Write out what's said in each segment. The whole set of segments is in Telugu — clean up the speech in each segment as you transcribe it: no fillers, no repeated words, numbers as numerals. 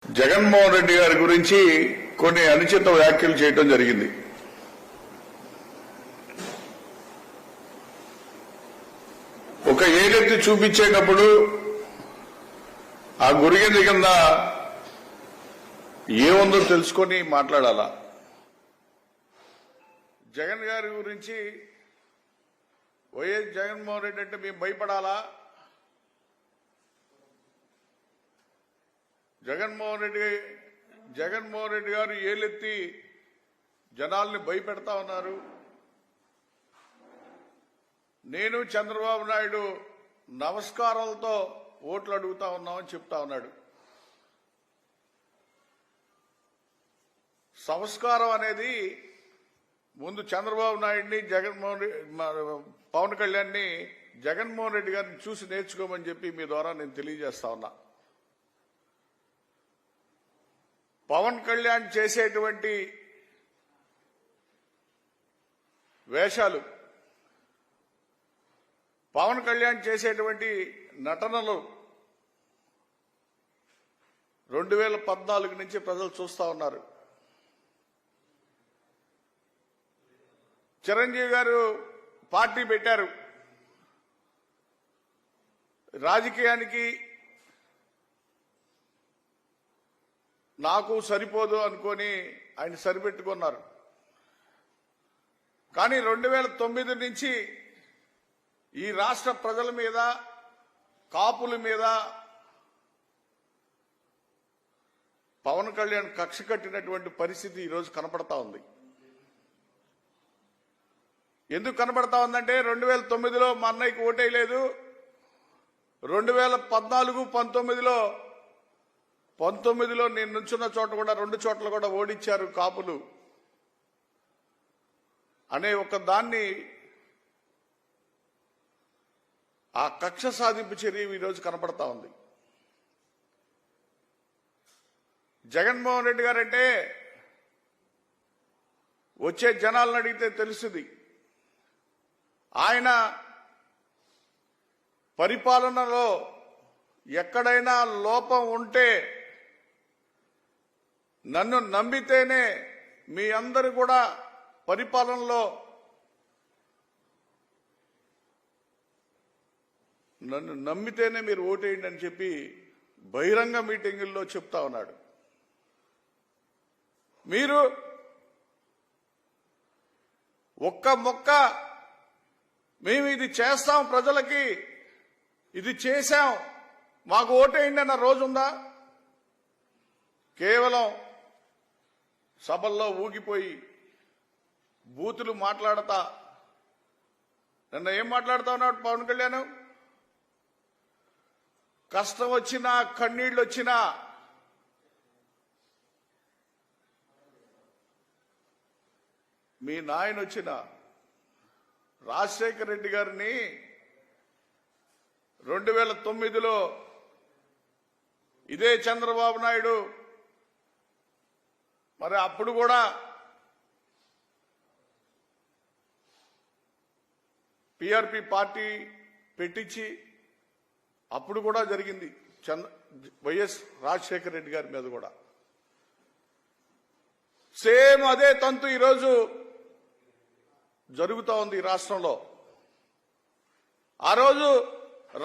జగన్మోహన్ రెడ్డి గారి గురించి కొన్ని అనుచిత వ్యాఖ్యలు చేయడం జరిగింది. ఒక ఏలెత్తి చూపించేటప్పుడు ఆ గురిగింది కింద ఏముందో తెలుసుకొని మాట్లాడాలా. జగన్ గారి గురించి వైఎస్ జగన్మోహన్ రెడ్డి అంటే మేము భయపడాలా? జగన్మోహన్ రెడ్డి గారు ఏలెత్తి జనాల్ని భయపెడతా ఉన్నారు. నేను చంద్రబాబు నాయుడు నమస్కారాలతో ఓట్లు అడుగుతా ఉన్నామని చెప్తా ఉన్నాడు. సంస్కారం అనేది ముందు చంద్రబాబు నాయుడిని పవన్ కళ్యాణ్ని జగన్మోహన్ రెడ్డి గారిని చూసి నేర్చుకోమని చెప్పి మీ ద్వారా నేను తెలియజేస్తా ఉన్నా. పవన్ కళ్యాణ్ చేసేటువంటి వేషాలు, పవన్ కళ్యాణ్ చేసేటువంటి నటనలు 2014 నుంచి ప్రజలు చూస్తా ఉన్నారు. చిరంజీవి గారు పార్టీ పెట్టారు. రాజకీయానికి నాకు సరిపోదు అనుకొని ఆయన సరిపెట్టుకున్నారు. కానీ 2009 నుంచి ఈ రాష్ట్ర ప్రజల మీద, కాపుల మీద పవన్ కళ్యాణ్ కక్ష కట్టినటువంటి పరిస్థితి ఈరోజు కనపడతా ఉంది. ఎందుకు కనపడతా ఉందంటే 2009లో మా అన్నయ్యకి ఓటేయలేదు. 2014, 19లో నేను నుంచున్న చోట కూడా 2 చోట్ల కూడా ఓడించారు కాపులు అనే ఒక దాన్ని, ఆ కక్ష సాధింపు చర్య ఈరోజు కనపడతా ఉంది. జగన్మోహన్ రెడ్డి గారంటే వచ్చే జనాలను అడిగితే తెలుస్తుంది. ఆయన పరిపాలనలో ఎక్కడైనా లోపం ఉంటే నన్ను నమ్మితేనే మీ అందరూ కూడా పరిపాలనలో నన్ను నమ్మితేనే మీరు ఓటేయండి అని చెప్పి బహిరంగ మీటింగుల్లో చెప్తా ఉన్నాడు. మీరు ఒక్క మొక్క మేము ఇది చేస్తాం, ప్రజలకి ఇది చేశాం, మాకు ఓటేయండి అన్న రోజుందా? కేవలం సభల్లో ఊగిపోయి బూతులు మాట్లాడతా. నిన్న ఏం మాట్లాడుతా ఉన్నాడు పవన్ కళ్యాణ్? కష్టం వచ్చినా, కన్నీళ్లు వచ్చినా మీ నాయన వచ్చిన రాజశేఖర రెడ్డి గారిని 2009లో ఇదే చంద్రబాబు నాయుడు మరి అప్పుడు కూడా పిఆర్పి పార్టీ పెట్టించి అప్పుడు కూడా జరిగింది వైఎస్ రాజశేఖర రెడ్డి గారి మీద కూడా సేమ్ అదే తంతు ఈరోజు జరుగుతూ ఉంది ఈ రాష్ట్రంలో. ఆ రోజు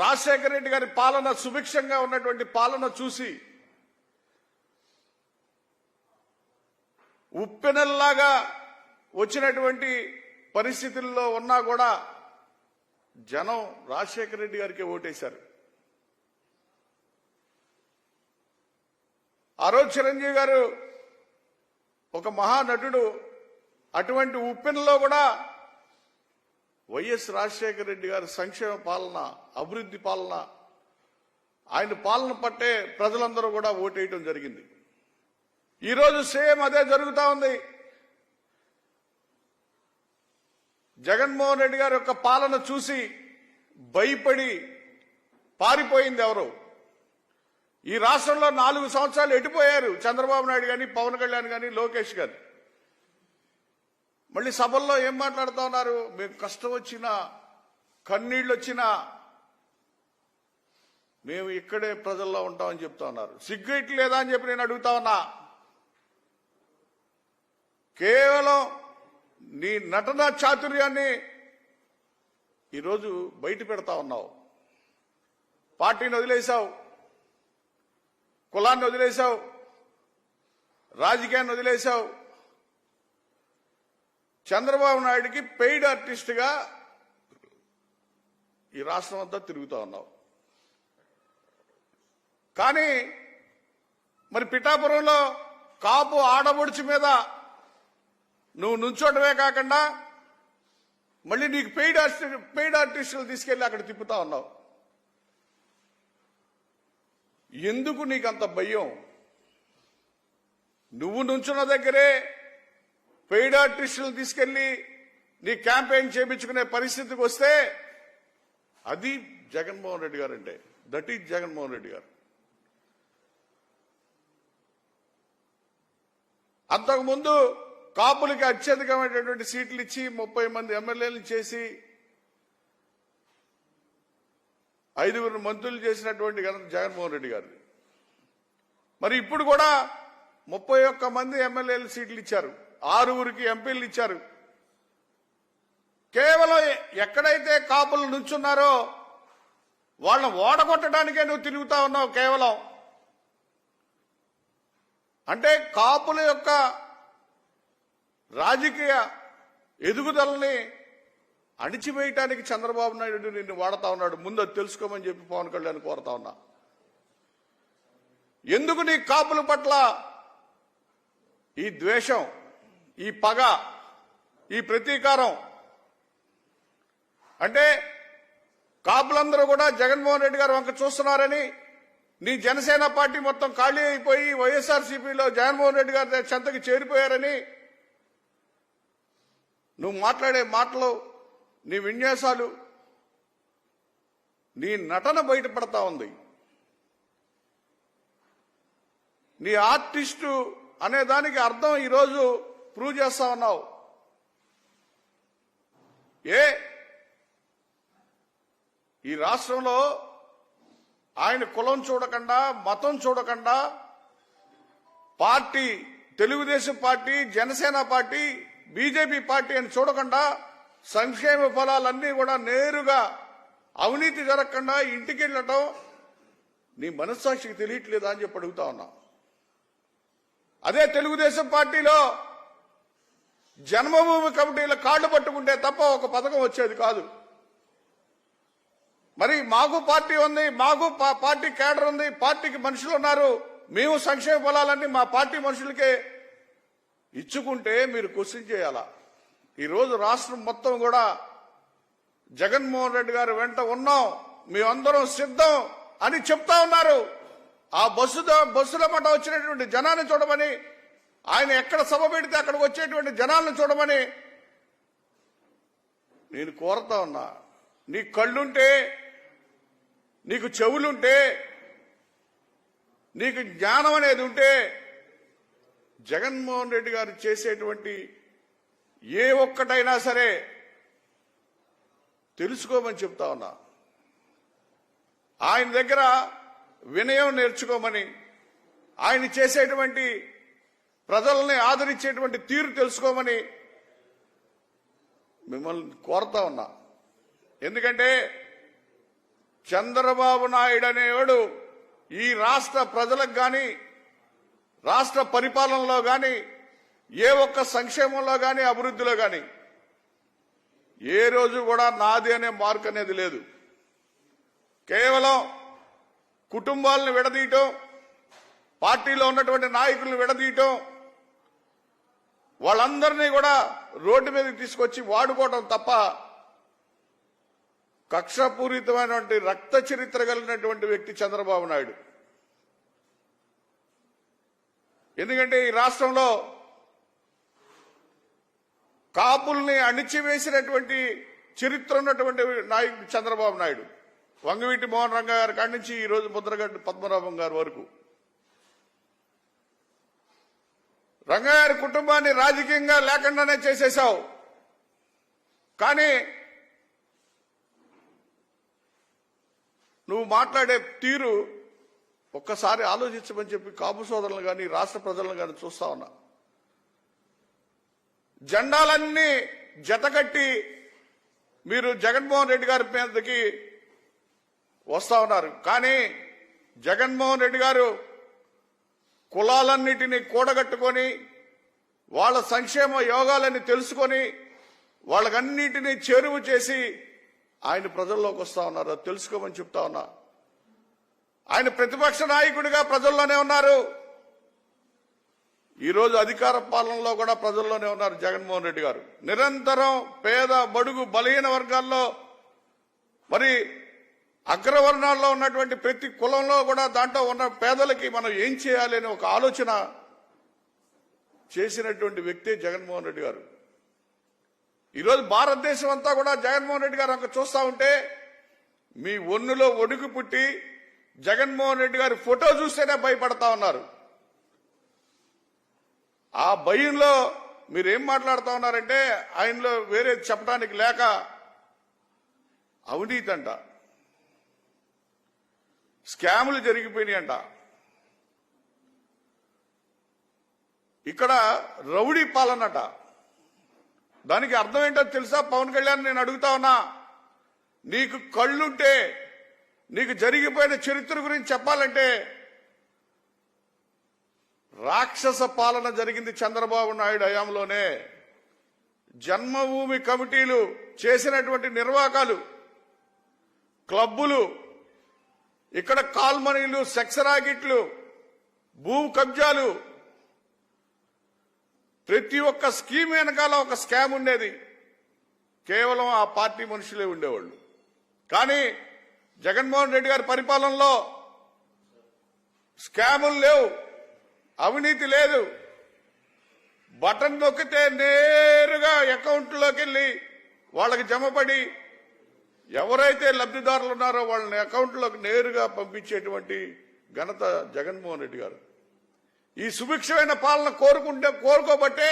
రాజశేఖర రెడ్డి గారి పాలన, సుభిక్షంగా ఉన్నటువంటి పాలన చూసి ఉప్పెనల్లాగా వచ్చినటువంటి పరిస్థితుల్లో ఉన్నా కూడా జనం రాజశేఖర రెడ్డి గారికి ఓటేశారు. ఆ రోజు చిరంజీవి గారు ఒక మహానటుడు. అటువంటి ఉప్పెనలో కూడా వైఎస్ రాజశేఖర రెడ్డి గారి సంక్షేమ పాలన, అభివృద్ధి పాలన, ఆయన పాలన పట్టే ప్రజలందరూ కూడా ఓటేయటం జరిగింది. ఈరోజు సేమ్ అదే జరుగుతూ ఉంది. జగన్మోహన్ రెడ్డి గారి యొక్క పాలన చూసి భయపడి పారిపోయింది ఎవరు? ఈ రాష్ట్రంలో 4 సంవత్సరాలు ఎటుపోయారు చంద్రబాబు నాయుడు కానీ, పవన్ కళ్యాణ్ కానీ, లోకేష్ గాని. మళ్ళీ సభల్లో ఏం మాట్లాడుతూ ఉన్నారు? మేము కష్టం వచ్చినా, కన్నీళ్లు వచ్చినా మేము ఇక్కడే ప్రజల్లో ఉంటామని చెప్తా ఉన్నారు. సిగ్గుట్ లేదా అని చెప్పి నేను అడుగుతా ఉన్నా. కేవలం నీ నటన చాతుర్యాన్ని ఈరోజు బయట పెడతా ఉన్నావు. పార్టీని వదిలేశావు, కులాన్ని వదిలేశావు, రాజకీయాన్ని వదిలేశావు. చంద్రబాబు నాయుడికి పెయిడ్ ఆర్టిస్ట్గా ఈ రాష్ట్రం అంతా తిరుగుతా ఉన్నావు. కానీ మరి పిఠాపురంలో కాపు ఆడబొడుచు మీద నువ్వు నుంచోటమే కాకుండా మళ్ళీ నీకు పెయిడ్ ఆర్టిస్టులు తీసుకెళ్లి అక్కడ తిప్పుతా ఉన్నావు. ఎందుకు నీకు అంత భయం? నువ్వు నుంచున్న దగ్గరే పెయిడ్ ఆర్టిస్టులు తీసుకెళ్లి నీ క్యాంపెయిన్ చేయించుకునే పరిస్థితికి వస్తే అది జగన్మోహన్ రెడ్డి గారు అంటే. దట్ ఈజ్ జగన్మోహన్ రెడ్డి గారు. అంతకుముందు కాపులకి అత్యధికమైనటువంటి సీట్లు ఇచ్చి 30 మంది ఎమ్మెల్యేలు చేసి 5 మంత్రులు చేసినటువంటి జగన్మోహన్ రెడ్డి గారు. మరి ఇప్పుడు కూడా 31 మంది ఎమ్మెల్యేలు సీట్లు ఇచ్చారు, 6 ఎంపీలు ఇచ్చారు. కేవలం ఎక్కడైతే కాపులు నుంచున్నారో వాళ్ళని ఓడగొట్టడానికే నువ్వు తిరుగుతా ఉన్నావు. కేవలం అంటే కాపుల యొక్క రాజకీయ ఎదుగుదలని అణిచివేయటానికి చంద్రబాబు నాయుడు నిన్ను వాడుతా ఉన్నాడు. ముందు అది తెలుసుకోమని చెప్పి పవన్ కళ్యాణ్ కోరుతా ఉన్నా. ఎందుకు నీ కాపుల పట్ల ఈ ద్వేషం, ఈ పగ, ఈ ప్రతీకారం? అంటే కాపులందరూ కూడా జగన్మోహన్ రెడ్డి గారు వంక చూస్తున్నారని, నీ జనసేన పార్టీ మొత్తం ఖాళీ అయిపోయి వైఎస్ఆర్సీపీలో జగన్మోహన్ రెడ్డి గారి చెంతకి చేరిపోయారని నువ్వు మాట్లాడే మాటలు, నీ విన్యాసాలు, నీ నటన బయటపడతా ఉంది. నీ ఆర్టిస్టు అనే దానికి అర్థం ఈరోజు ప్రూవ్ చేస్తా ఉన్నావు. ఈ రాష్ట్రంలో ఆయన కులం చూడకుండా, మతం చూడకుండా, party Telugu Desam party, Janasena party, BJP party అని చూడకుండా సంక్షేమ ఫలాలన్నీ కూడా నేరుగా అవినీతి జరగకుండా ఇంటికి వెళ్ళటం నీ మనస్సాక్షికి తెలియట్లేదా అని చెప్పి అడుగుతా ఉన్నా. అదే తెలుగుదేశం పార్టీలో జన్మభూమి కమిటీల కాళ్లు పట్టుకుంటే తప్ప ఒక పథకం వచ్చేది కాదు. మరి మాకు పార్టీ ఉంది, మాకు పార్టీ కేడర్ ఉంది, పార్టీకి మనుషులు ఉన్నారు, మేము సంక్షేమ ఫలాలన్నీ మా పార్టీ మనుషులకే ఇచ్చుకుంటే మీరు క్వశ్చన్ చేయాలా? ఈరోజు రాష్ట్రం మొత్తం కూడా జగన్మోహన్ రెడ్డి గారు వెంట ఉన్నాం, మేమందరం సిద్ధం అని చెప్తా ఉన్నారు. ఆ బస్సుల మాట వచ్చినటువంటి జనాన్ని చూడమని, ఆయన ఎక్కడ సభ పెడితే అక్కడికి వచ్చేటువంటి జనాలను చూడమని నేను కోరుతా ఉన్నా. నీ కళ్ళుంటే, నీకు చెవులుంటే, నీకు జ్ఞానం అనేది ఉంటే జగన్మోహన్ రెడ్డి గారు చేసేటువంటి ఏ ఒక్కటైనా సరే తెలుసుకోమని చెప్తా ఉన్నా. ఆయన దగ్గర వినయం నేర్చుకోమని, ఆయన చేసేటువంటి ప్రజల్ని ఆదరించేటువంటి తీరు తెలుసుకోమని మిమ్మల్ని కోరుతా ఉన్నా. ఎందుకంటే చంద్రబాబు నాయుడు అనేవాడు ఈ రాష్ట్ర ప్రజలకు కానీ, రాష్ట్ర పరిపాలనలో కానీ, ఏ ఒక్క సంక్షేమంలో కానీ, అభివృద్ధిలో కానీ ఏ రోజు కూడా నాది అనే మార్క్ అనేది లేదు. కేవలం కుటుంబాలను విడదీయటం, పార్టీలో ఉన్నటువంటి నాయకులను విడదీయటం, వాళ్ళందరినీ కూడా రోడ్డు మీదకి తీసుకొచ్చి వాడుకోవటం తప్ప కక్షపూరితమైనటువంటి రక్త చరిత్ర కలిగినటువంటి వ్యక్తి చంద్రబాబు నాయుడు. ఎందుకంటే ఈ రాష్ట్రంలో కాపుల్ని అణిచివేసినటువంటి చరిత్ర ఉన్నటువంటి నాయకుడు చంద్రబాబు నాయుడు. వంగవీటి మోహన్ రంగా గారి కాడి నుంచి ఈ రోజు ముద్రగడ్డ పద్మనాభం గారి వరకు రంగాగారి కుటుంబాన్ని రాజకీయంగా లేకుండానే చేసేశావు. కానీ నువ్వు మాట్లాడే తీరు ఒక్కసారి ఆలోచించమని చెప్పి కాపు సోదరులను కానీ రాష్ట్ర ప్రజలను కానీ చూస్తా ఉన్నా. జెండాలన్నీ జతకట్టి మీరు జగన్మోహన్ రెడ్డి గారి మీదకి వస్తా ఉన్నారు. కానీ జగన్మోహన్ రెడ్డి గారు కులాలన్నిటినీ కూడగట్టుకొని వాళ్ళ సంక్షేమ యోగాలని తెలుసుకొని వాళ్ళకన్నిటినీ చేరువ చేసి ఆయన ప్రజల్లోకి వస్తా ఉన్నారు. అది తెలుసుకోమని చెప్తా ఉన్నా. ఆయన ప్రతిపక్ష నాయకుడిగా ప్రజల్లోనే ఉన్నారు. ఈరోజు అధికార పాలనలో కూడా ప్రజల్లోనే ఉన్నారు జగన్మోహన్ రెడ్డి గారు. నిరంతరం పేద బడుగు బలహీన వర్గాల్లో మరి అగ్రవర్ణాల్లో ఉన్నటువంటి ప్రతి కులంలో కూడా దాంట్లో ఉన్న పేదలకి మనం ఏం చేయాలి అని ఒక ఆలోచన చేసినటువంటి వ్యక్తి జగన్మోహన్ రెడ్డి గారు. ఈరోజు భారతదేశం అంతా కూడా జగన్మోహన్ రెడ్డి గారు ఒక చూస్తా ఉంటే మీ ఒన్నులో ఒడుగు పుట్టి జగన్మోహన్ రెడ్డి గారి ఫోటో చూస్తేనే భయపడతా ఉన్నారు. ఆ భయంలో మీరేం మాట్లాడుతూ ఉన్నారంటే ఆయనలో వేరే చెప్పడానికి లేక అవినీతి అంట, స్కాములు జరిగిపోయినాయి అంట, ఇక్కడ రౌడీ పాలనట. దానికి అర్థం ఏంటో తెలుసా పవన్ కళ్యాణ్? నేను అడుగుతా ఉన్నా, నీకు కళ్ళుంటే నీకు జరిగిపోయిన చరిత్ర గురించి చెప్పాలంటే రాక్షస పాలన జరిగింది చంద్రబాబు నాయుడు హయాంలోనే. జన్మభూమి కమిటీలు చేసినటువంటి నిర్వాకాలు, క్లబ్బులు, ఇక్కడ కాల్మనీలు, సెక్స్ రాకెట్లు, భూ కబ్జాలు, ప్రతి ఒక్క స్కీమ్ వెనకాల ఒక స్కామ్ ఉండేది. కేవలం ఆ పార్టీ మనుషులే ఉండేవాళ్ళు. కానీ జగన్మోహన్ రెడ్డి గారి పరిపాలనలో స్కాములు లేవు, అవినీతి లేదు. బటన్ నొక్కితే నేరుగా అకౌంట్లోకి వెళ్ళి వాళ్ళకి జమపడి ఎవరైతే లబ్ధిదారులు ఉన్నారో వాళ్ళని అకౌంట్లోకి నేరుగా పంపించేటువంటి ఘనత జగన్మోహన్ రెడ్డి గారు. ఈ సుభిక్షమైన పాలన కోరుకోబట్టే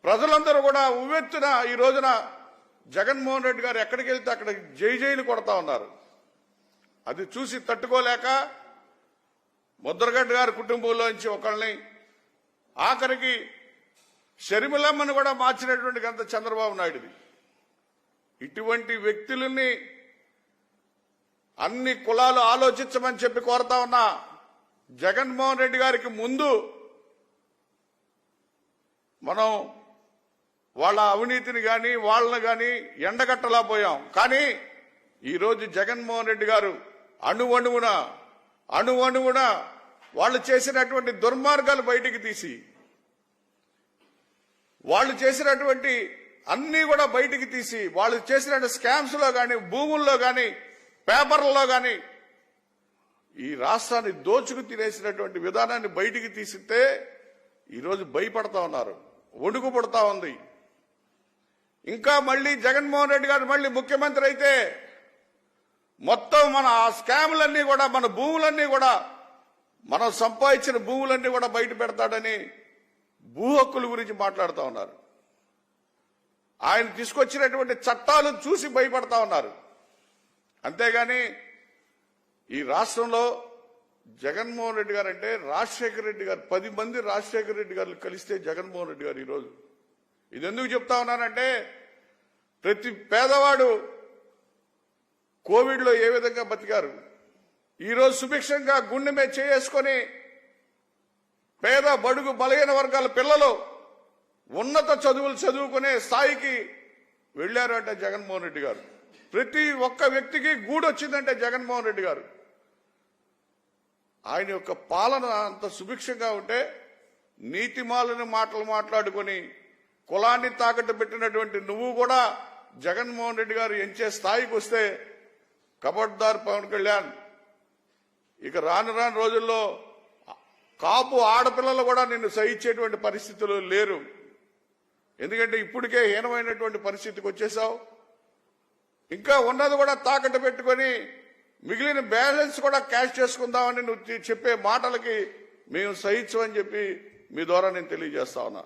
ప్రజలందరూ కూడా ఉవ్వెత్తున ఈ రోజున జగన్మోహన్ రెడ్డి గారు ఎక్కడికి వెళ్తే అక్కడ జైలు కొడతా ఉన్నారు. అది చూసి తట్టుకోలేక ముద్రగడ్డ గారి కుటుంబంలోంచి ఒకళ్ళని, ఆఖరికి షర్మిలమ్మను కూడా మార్చినటువంటి ఘనత చంద్రబాబు నాయుడుది. ఇటువంటి వ్యక్తులని అన్ని కులాలు ఆలోచించమని చెప్పి కోరుతా ఉన్నా. జగన్మోహన్ రెడ్డి గారికి ముందు మనం వాళ్ళ అవినీతిని కానీ వాళ్ళని కానీ ఎండగట్టలేకపోయాం. కానీ ఈరోజు జగన్మోహన్ రెడ్డి గారు అణువణువున వాళ్ళు చేసినటువంటి దుర్మార్గాలు బయటికి తీసి, వాళ్ళు చేసినటువంటి అన్ని కూడా బయటికి తీసి, వాళ్ళు చేసినటువంటి స్కామ్స్ లో కానీ, భూముల్లో కానీ, పేపర్లలో కానీ ఈ రాష్ట్రాన్ని దోచుకు తినేసినటువంటి విధానాన్ని బయటికి తీసితే ఈరోజు భయపడతా ఉన్నారు, వణుకు పడతా ఉంది. ఇంకా మళ్ళీ జగన్మోహన్ రెడ్డి గారు మళ్ళీ ముఖ్యమంత్రి అయితే మొత్తం మన ఆ స్కాములన్నీ కూడా, మన భూములన్నీ కూడా, మనం సంపాదించిన భూములన్నీ కూడా బయట పెడతాడని భూ హక్కుల గురించి మాట్లాడుతూ ఉన్నారు. ఆయన తీసుకొచ్చినటువంటి చట్టాలు చూసి భయపడతా ఉన్నారు. అంతేగాని ఈ రాష్ట్రంలో జగన్మోహన్ రెడ్డి గారు అంటే రాజశేఖర రెడ్డి గారు, 10 మంది రాజశేఖర రెడ్డి గారు కలిస్తే జగన్మోహన్ రెడ్డి గారు ఈరోజు. ఇది ఎందుకు చెప్తా ఉన్నానంటే ప్రతి పేదవాడు కోవిడ్లో ఏ విధంగా బతికారు, ఈరోజు సుభిక్షంగా గుండె మీద చేసుకొని పేద బడుగు బలహీన వర్గాల పిల్లలు ఉన్నత చదువులు చదువుకునే స్థాయికి వెళ్లారు అంటే జగన్మోహన్ రెడ్డి గారు. ప్రతి ఒక్క వ్యక్తికి గూడు వచ్చిందంటే జగన్మోహన్ రెడ్డి గారు. ఆయన యొక్క పాలన అంత సుభిక్షంగా ఉంటే నీతిమాలని మాటలు మాట్లాడుకొని కులాన్ని తాకట్టు పెట్టినటువంటి నువ్వు కూడా జగన్మోహన్ రెడ్డి గారు ఎంచే స్థాయికి వస్తే కబడ్దార్ పవన్ కళ్యాణ్. ఇక రాను రోజుల్లో కాపు ఆడపిల్లలు కూడా నిన్ను సహించేటువంటి పరిస్థితులు లేరు. ఎందుకంటే ఇప్పటికే హీనమైనటువంటి పరిస్థితికి వచ్చేసావు. ఇంకా ఉన్నది కూడా తాకట్టు పెట్టుకొని మిగిలిన బ్యాలెన్స్ కూడా క్యాష్ చేసుకుందామని నువ్వు చెప్పే మాటలకి మేము సహించమని చెప్పి మీ ద్వారా నేను తెలియజేస్తా ఉన్నా.